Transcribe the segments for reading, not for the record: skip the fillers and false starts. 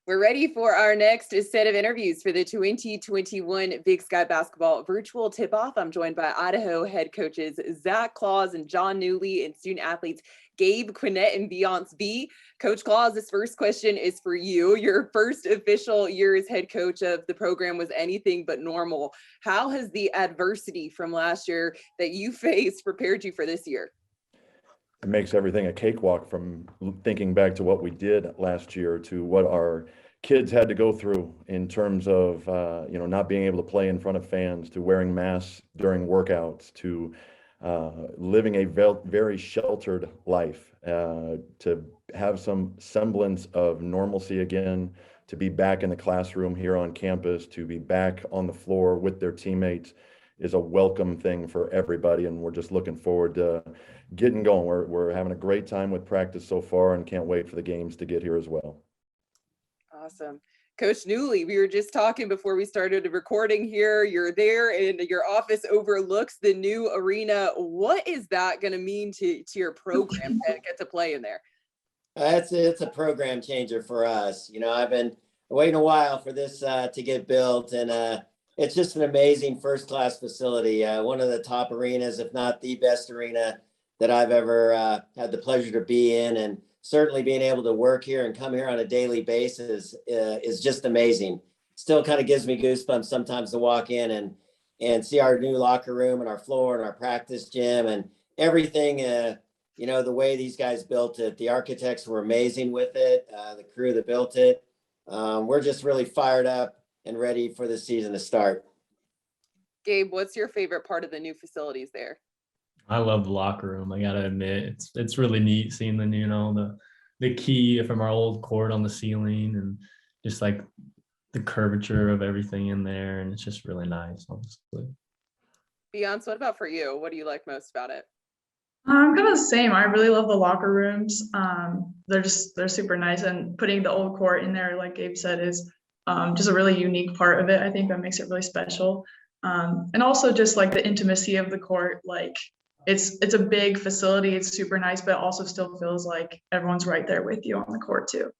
We're ready for our next set of interviews for the 2021 Big Sky Basketball Virtual Tip-Off. I'm joined by Idaho head coaches Zach Claus and John Newley and student athletes Gabe Quinnett and Beyonce B. Coach Claus, this first question is for you. Your first official year as head coach of the program was anything but normal. How has the adversity from last year that you faced prepared you for this year? It makes everything a cakewalk, from thinking back to what we did last year to what our kids had to go through in terms of not being able to play in front of fans, to wearing masks during workouts, to living a very sheltered life, to have some semblance of normalcy again, to be back in the classroom here on campus, to be back on the floor with their teammates is a welcome thing for everybody, and we're just looking forward to getting going. We're having a great time with practice so far and can't wait for the games to get here as well. Awesome. Coach Newley, we were just talking before we started recording here. You're there and your office overlooks the new arena. What is that going to mean to your program to get to play in there? It's a program changer for us. I've been waiting a while for this to get built, and it's just an amazing first-class facility. One of the top arenas, if not the best arena that I've ever had the pleasure to be in, and certainly being able to work here and come here on a daily basis is just amazing. Still kind of gives me goosebumps sometimes to walk in and see our new locker room and our floor and our practice gym and everything. The way these guys built it, the architects were amazing with it. The crew that built it, we're just really fired up and ready for the season to start. Gabe, what's your favorite part of the new facilities there? I love the locker room. I gotta admit, it's really neat seeing the key from our old court on the ceiling and just like the curvature of everything in there, and it's just really nice, honestly. Beyonce, what about for you? What do you like most about it? I'm kind of the same. I really love the locker rooms. They're super nice, and putting the old court in there, like Gabe said, is just a really unique part of it. I think that makes it really special. And also just like the intimacy of the court, like it's a big facility, it's super nice, but it also still feels like everyone's right there with you on the court too.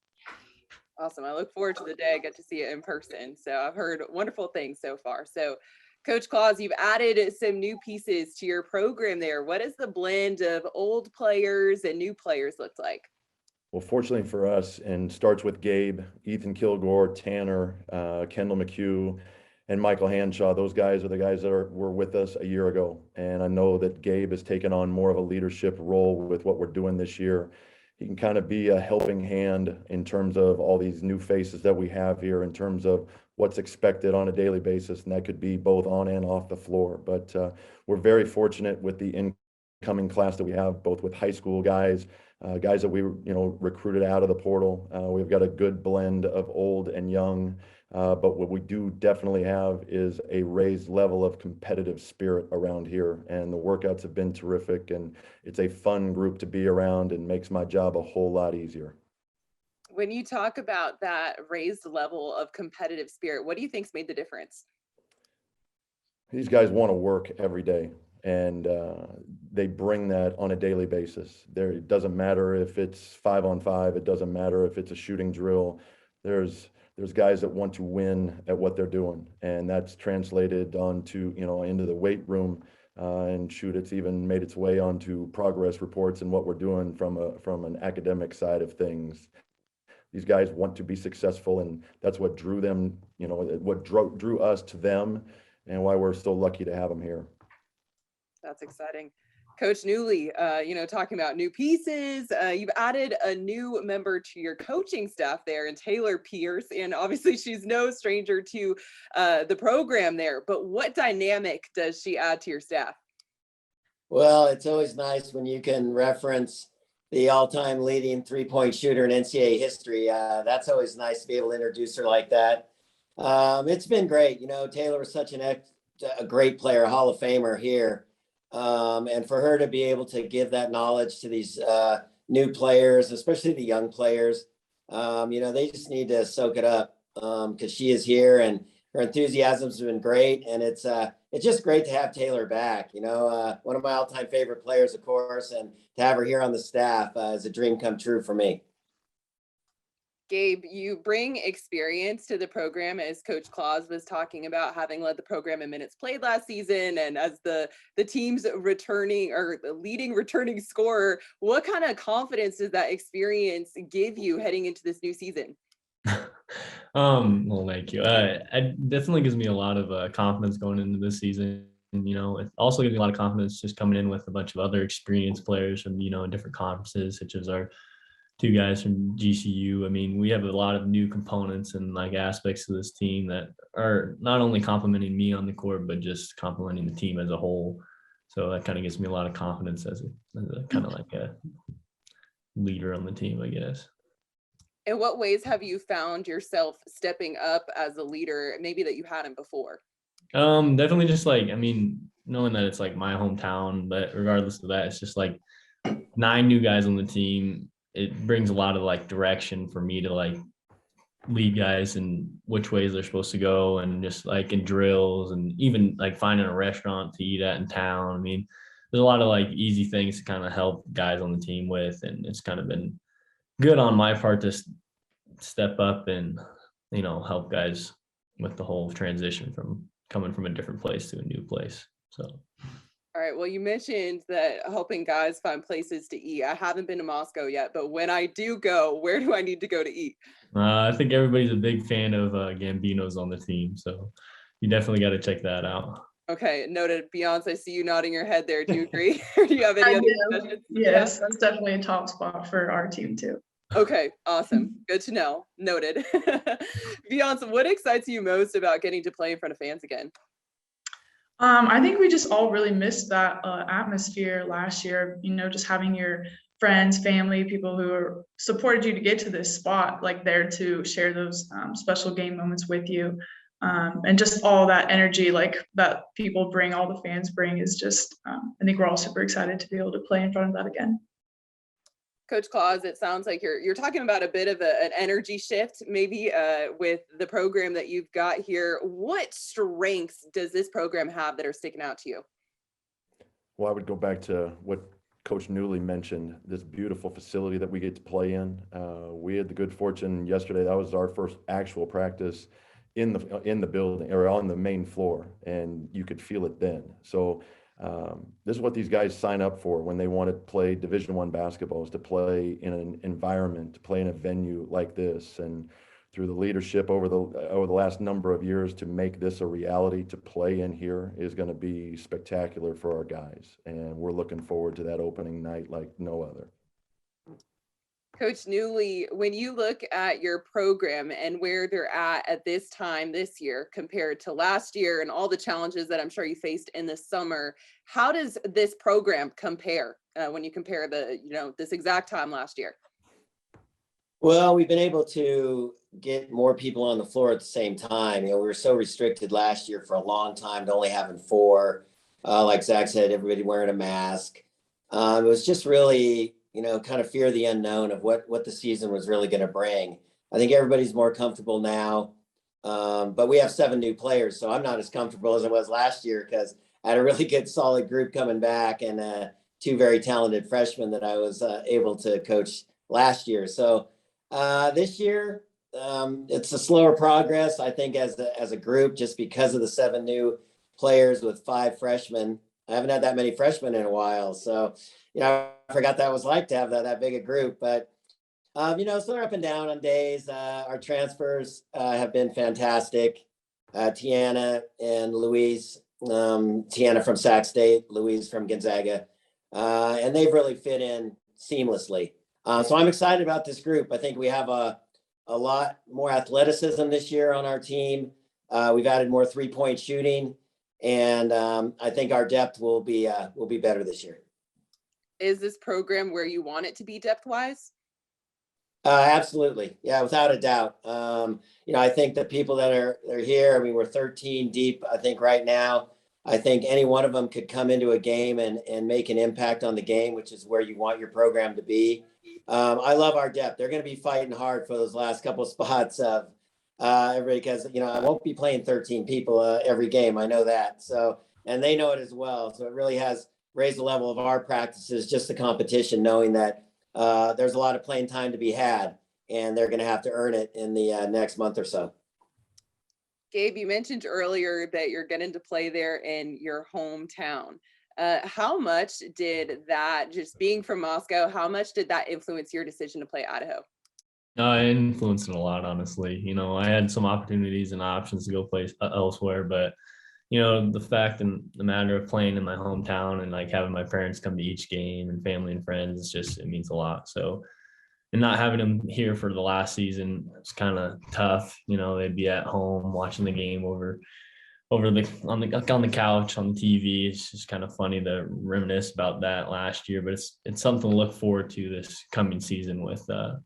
Awesome. I look forward to the day I get to see it in person. So I've heard wonderful things so far. So Coach Claus, you've added some new pieces to your program there. What does the blend of old players and new players look like? Well, fortunately for us, and starts with Gabe, Ethan Kilgore, Tanner, Kendall McHugh, and Michael Hanshaw. Those guys are the guys that were with us a year ago. And I know that Gabe has taken on more of a leadership role with what we're doing this year. He can kind of be a helping hand in terms of all these new faces that we have here, in terms of what's expected on a daily basis. And that could be both on and off the floor. But we're very fortunate with the incoming class that we have, both with high school guys, guys that we recruited out of the portal. We've got a good blend of old and young. But what we do definitely have is a raised level of competitive spirit around here, and the workouts have been terrific, and it's a fun group to be around and makes my job a whole lot easier. When you talk about that raised level of competitive spirit, what do you think's made the difference? These guys want to work every day, and they bring that on a daily basis. It doesn't matter if it's 5-on-5, it doesn't matter if it's a shooting drill. There's guys that want to win at what they're doing, and that's translated onto, into the weight room, and it's even made its way onto progress reports and what we're doing from an academic side of things. These guys want to be successful, and that's what drew them, what drew us to them, and why we're so lucky to have them here. That's exciting. Coach Newley, talking about new pieces, you've added a new member to your coaching staff there, and Taylor Pierce, and obviously she's no stranger to the program there, but what dynamic does she add to your staff? Well, it's always nice when you can reference the all-time leading three-point shooter in NCAA history. That's always nice to be able to introduce her like that. It's been great. Taylor was such a great player, a Hall of Famer here. And for her to be able to give that knowledge to these new players, especially the young players, they just need to soak it up, because she is here and her enthusiasm's been great. And it's just great to have Taylor back. One of my all-time favorite players, of course, and to have her here on the staff is a dream come true for me. Gabe, you bring experience to the program, as Coach Claus was talking about, having led the program in minutes played last season, and as the team's returning or the leading returning scorer. What kind of confidence does that experience give you heading into this new season? Well, thank you. It definitely gives me a lot of confidence going into this season. It also gives me a lot of confidence just coming in with a bunch of other experienced players from, different conferences, such as our two guys from GCU. I mean, we have a lot of new components and like aspects of this team that are not only complimenting me on the court, but just complimenting the team as a whole. So that kind of gives me a lot of confidence as a kind of like a leader on the team, I guess. In what ways have you found yourself stepping up as a leader, maybe that you hadn't before? Definitely just like, knowing that it's like my hometown, but regardless of that, it's just like 9 new guys on the team. It brings a lot of like direction for me to like lead guys and which ways they're supposed to go, and just like in drills and even like finding a restaurant to eat at in town. I mean, there's a lot of like easy things to kind of help guys on the team with, and it's kind of been good on my part to step up and, help guys with the whole transition from coming from a different place to a new place. So. All right. Well, you mentioned that helping guys find places to eat. I haven't been to Moscow yet, but when I do go, where do I need to go to eat? I think everybody's a big fan of Gambino's on the team, so you definitely got to check that out. Okay, noted. Beyonce, I see you nodding your head there. Do you agree? Or do you have any other suggestions? Yes, that's definitely a top spot for our team too. Okay, awesome. Good to know. Noted. Beyonce, what excites you most about getting to play in front of fans again? I think we just all really missed that atmosphere last year, just having your friends, family, people who are supported you to get to this spot, like there to share those special game moments with you. And just all that energy like that people bring, all the fans bring is just, I think we're all super excited to be able to play in front of that again. Coach Claus, it sounds like you're talking about a bit of an energy shift, maybe with the program that you've got here. What strengths does this program have that are sticking out to you? Well, I would go back to what Coach Newley mentioned, this beautiful facility that we get to play in. We had the good fortune yesterday, that was our first actual practice in the building or on the main floor, and you could feel it then. So this is what these guys sign up for when they want to play Division I basketball, is to play in an environment, to play in a venue like this. And through the leadership over the last number of years to make this a reality, to play in here is going to be spectacular for our guys. And we're looking forward to that opening night like no other. Coach Newley, when you look at your program and where they're at this time this year compared to last year and all the challenges that I'm sure you faced in the summer, how does this program compare when you compare this exact time last year? Well, we've been able to get more people on the floor at the same time. We were so restricted last year for a long time to only having 4. Like Zach said, everybody wearing a mask. It was just really, kind of fear the unknown of what the season was really going to bring. I think everybody's more comfortable now, but we have 7 new players, so I'm not as comfortable as I was last year because I had a really good, solid group coming back and 2 very talented freshmen that I was able to coach last year. So this year, it's a slower progress, I think, as a group, just because of the 7 new players with 5 freshmen. I haven't had that many freshmen in a while, so I forgot that was like to have that big a group. But so they're up and down on days. Our transfers have been fantastic. Tiana and Louise, Tiana from Sac State, Louise from Gonzaga, and they've really fit in seamlessly. So I'm excited about this group. I think we have a lot more athleticism this year on our team. We've added more 3-point shooting, and I think our depth will be better this year. Is this program where you want it to be depth-wise? Absolutely. Yeah, without a doubt. I think the people that are here, we're 13 deep, I think, right now. I think any one of them could come into a game and make an impact on the game, which is where you want your program to be. I love our depth. They're going to be fighting hard for those last couple of spots of everybody, because, I won't be playing 13 people every game. I know that. So, and they know it as well. So it really has raised the level of our practices, just the competition, knowing that there's a lot of playing time to be had. and they're going to have to earn it in the next month or so. Gabe, you mentioned earlier that you're getting to play there in your hometown. How much did that, just being from Moscow, how much did that influence your decision to play Idaho? It influenced it a lot, honestly. I had some opportunities and options to go play elsewhere, but the fact and the matter of playing in my hometown and like having my parents come to each game and family and friends, it means a lot. So, and not having them here for the last season, it's kind of tough. They'd be at home watching the game on the couch on the TV. It's just kind of funny to reminisce about that last year, but it's something to look forward to this coming season with the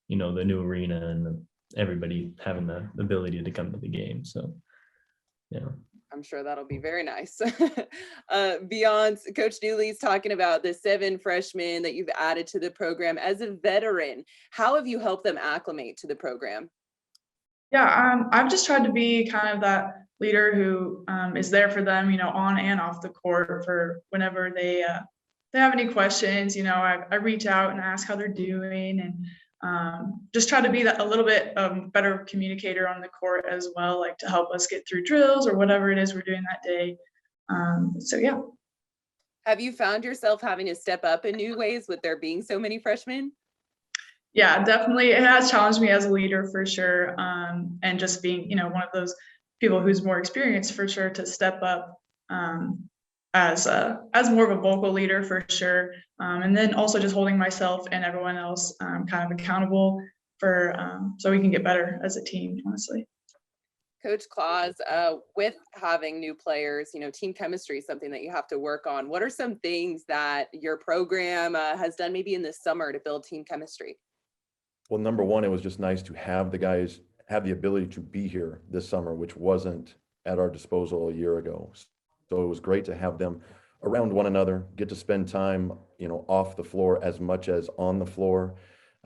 new arena and everybody having the ability to come to the game. So, yeah. I'm sure that'll be very nice. Beyond, Coach Dooley's talking about the 7 freshmen that you've added to the program. As a veteran, how have you helped them acclimate to the program? Yeah, I've just tried to be kind of that leader who is there for them, on and off the court for whenever they have any questions. I reach out and ask how they're doing, and just try to be a little bit better communicator on the court as well, like to help us get through drills or whatever it is we're doing that day. So yeah. Have you found yourself having to step up in new ways with there being so many freshmen? Yeah, definitely. It has challenged me as a leader for sure. And just being, one of those people who's more experienced for sure to step up as more of a vocal leader for sure. And then also just holding myself and everyone else kind of accountable for so we can get better as a team, honestly. Coach Claus, with having new players, team chemistry is something that you have to work on. What are some things that your program has done maybe in the summer to build team chemistry? Well, number one, it was just nice to have the guys have the ability to be here this summer, which wasn't at our disposal a year ago. So it was great to have them around one another, get to spend time, off the floor as much as on the floor.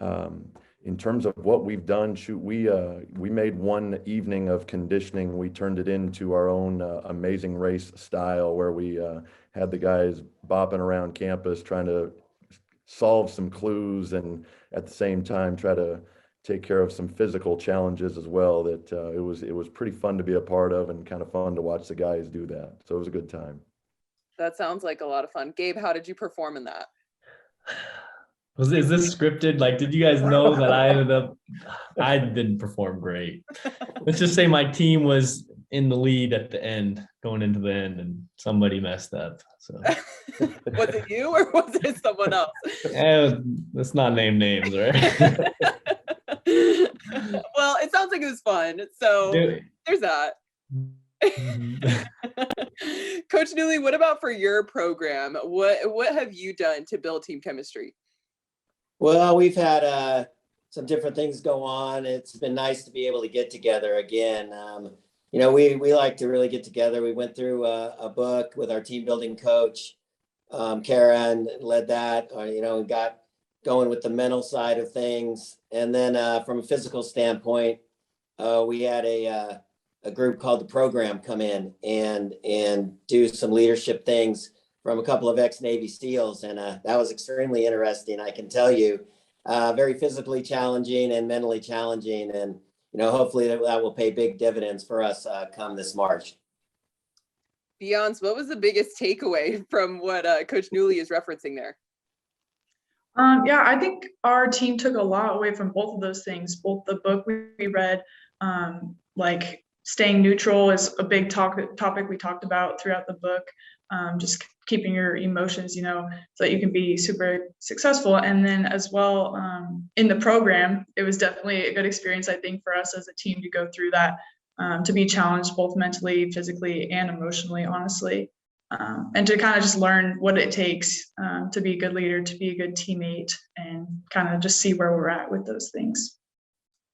In terms of what we've done, we made one evening of conditioning. We turned it into our own amazing race style, where we had the guys bopping around campus trying to solve some clues and at the same time try to take care of some physical challenges as well. That it was pretty fun to be a part of and kind of fun to watch the guys do that. So it was a good time. That sounds like a lot of fun. Gabe, how did you perform in that? Is this scripted? Like, did you guys know that I didn't perform great. Let's just say my team was in the lead at the end, going into the end, and somebody messed up. So was it you or was it someone else? Let's not name names, right? Well, it sounds like it was fun. So there's that. Coach Dooley, what about for your program? What have you done to build team chemistry? Well, we've had some different things go on. It's been nice to be able to get together again. We like to really get together. We went through a book with our team building coach, Kara, and led that, and got going with the mental side of things. And then from a physical standpoint, we had a group called the Program come in and do some leadership things from a couple of ex-Navy SEALs. And that was extremely interesting, I can tell you. Very physically challenging and mentally challenging. And, hopefully that will pay big dividends for us come this March. Beyonce, what was the biggest takeaway from what Coach Dooley is referencing there? Yeah, I think our team took a lot away from both of those things. Both the book we read, like staying neutral is a big topic we talked about throughout the book. Just keeping your emotions, so that you can be super successful. And then as well, in the program, it was definitely a good experience, I think, for us as a team to go through that, to be challenged both mentally, physically, and emotionally, honestly. And to kind of just learn what it takes to be a good leader, to be a good teammate, and kind of just see where we're at with those things.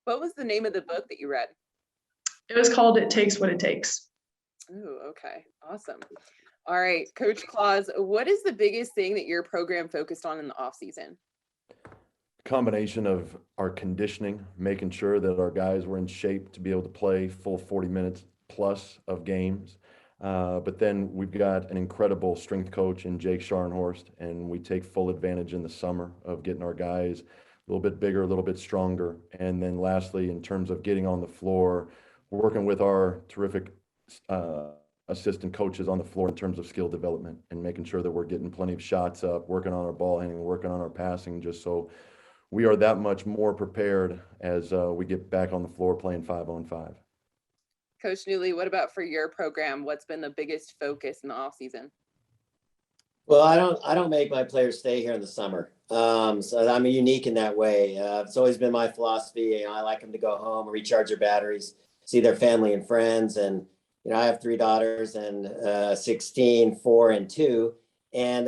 What was the name of the book that you read? It was called It Takes What It Takes. Oh, okay. Awesome. All right, Coach Claus, what is the biggest thing that your program focused on in the off season? Combination of our conditioning, making sure that our guys were in shape to be able to play full 40 minutes plus of games. But then we've got an incredible strength coach in Jake Scharnhorst, and we take full advantage in the summer of getting our guys little bit bigger, a little bit stronger. And then lastly, in terms of getting on the floor, working with our terrific assistant coaches on the floor in terms of skill development and making sure that we're getting plenty of shots up, working on our ball handling, working on our passing, just so we are that much more prepared as we get back on the floor playing 5-on-5. Coach Newley, what about for your program? What's been the biggest focus in the off season? Well, I don't make my players stay here in the summer. So I'm unique in that way. It's always been my philosophy. You know, I like them to go home, recharge their batteries, see their family and friends. And, you know, I have 3 daughters and 16, 4, and 2. And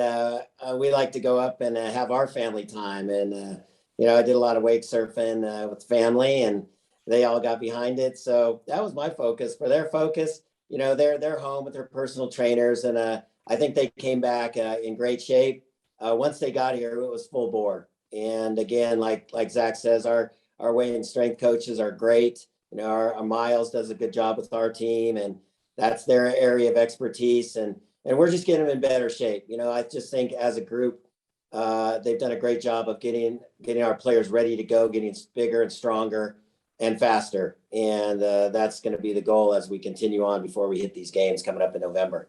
we like to go up and have our family time. And, you know, I did a lot of wake surfing with family, and they all got behind it. So that was my focus. For their focus, you know, they're home with their personal trainers, and I think they came back in great shape. Once they got here, it was full bore. And again, like Zach says, our weight and strength coaches are great. You know, our Miles does a good job with our team, and that's their area of expertise. And we're just getting them in better shape. You know, I just think as a group, they've done a great job of getting our players ready to go, getting bigger and stronger and faster. And that's going to be the goal as we continue on before we hit these games coming up in November.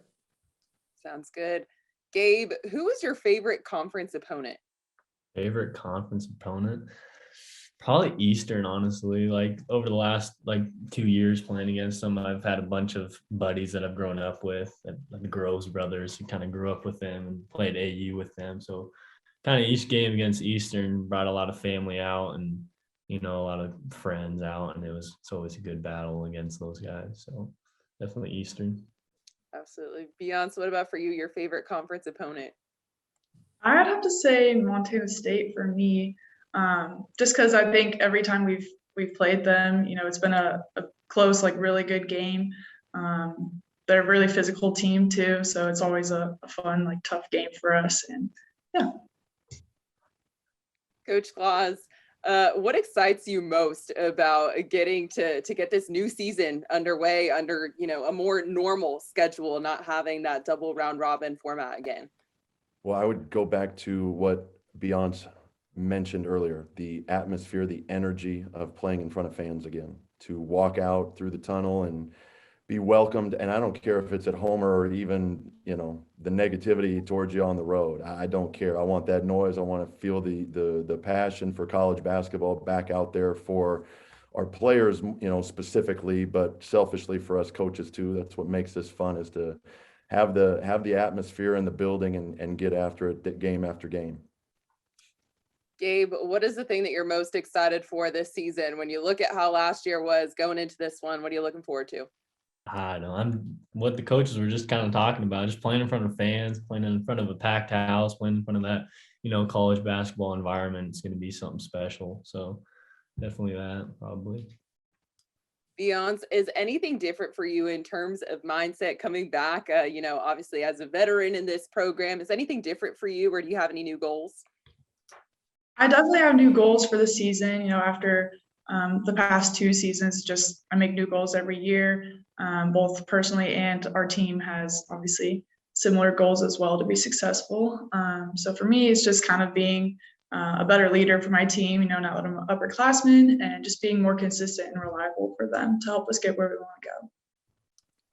Sounds good. Gabe, who was your favorite conference opponent? Favorite conference opponent? Probably Eastern, honestly. Like over the last 2 years playing against them, I've had a bunch of buddies that I've grown up with, like the Groves brothers, who kind of grew up with them and played AU with them. So kind of each game against Eastern brought a lot of family out and, you know, a lot of friends out, and it's always a good battle against those guys. So definitely Eastern. Absolutely. Beyonce, what about for you, your favorite conference opponent? I'd have to say Montana State for me, just because I think every time we've played them, you know, it's been a close, like really good game. They're a really physical team too, so it's always a fun, like tough game for us. And yeah. Coach Claus, what excites you most about getting to get this new season underway under, you know, a more normal schedule, not having that double round robin format again? Well, I would go back to what Beyonce mentioned earlier, the atmosphere, the energy of playing in front of fans again, to walk out through the tunnel and be welcomed. And I don't care if it's at home or even, you know, the negativity towards you on the road. I don't care. I want that noise. I want to feel the passion for college basketball back out there for our players, you know, specifically, but selfishly for us coaches too. That's what makes this fun, is to have the atmosphere in the building and get after it game after game. Gabe, what is the thing that you're most excited for this season? When you look at how last year was going into this one, what are you looking forward to? I know I'm what the coaches were just kind of talking about, just playing in front of fans, playing in front of a packed house, playing in front of that, you know, college basketball environment. It's going to be something special. So definitely that, probably. Beyonce, is anything different for you in terms of mindset coming back? You know, obviously as a veteran in this program, is anything different for you, or do you have any new goals? I definitely have new goals for the season. You know, after the past 2 seasons, just I make new goals every year, both personally, and our team has obviously similar goals as well to be successful. So for me, it's just kind of being a better leader for my team, you know, now that I'm an upperclassman, and just being more consistent and reliable for them to help us get where we want to go.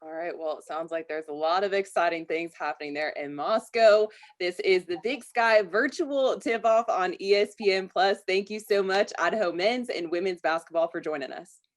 All right. Well, it sounds like there's a lot of exciting things happening there in Moscow. This is the Big Sky virtual tip-off on ESPN Plus. Thank you so much, Idaho men's and women's basketball, for joining us.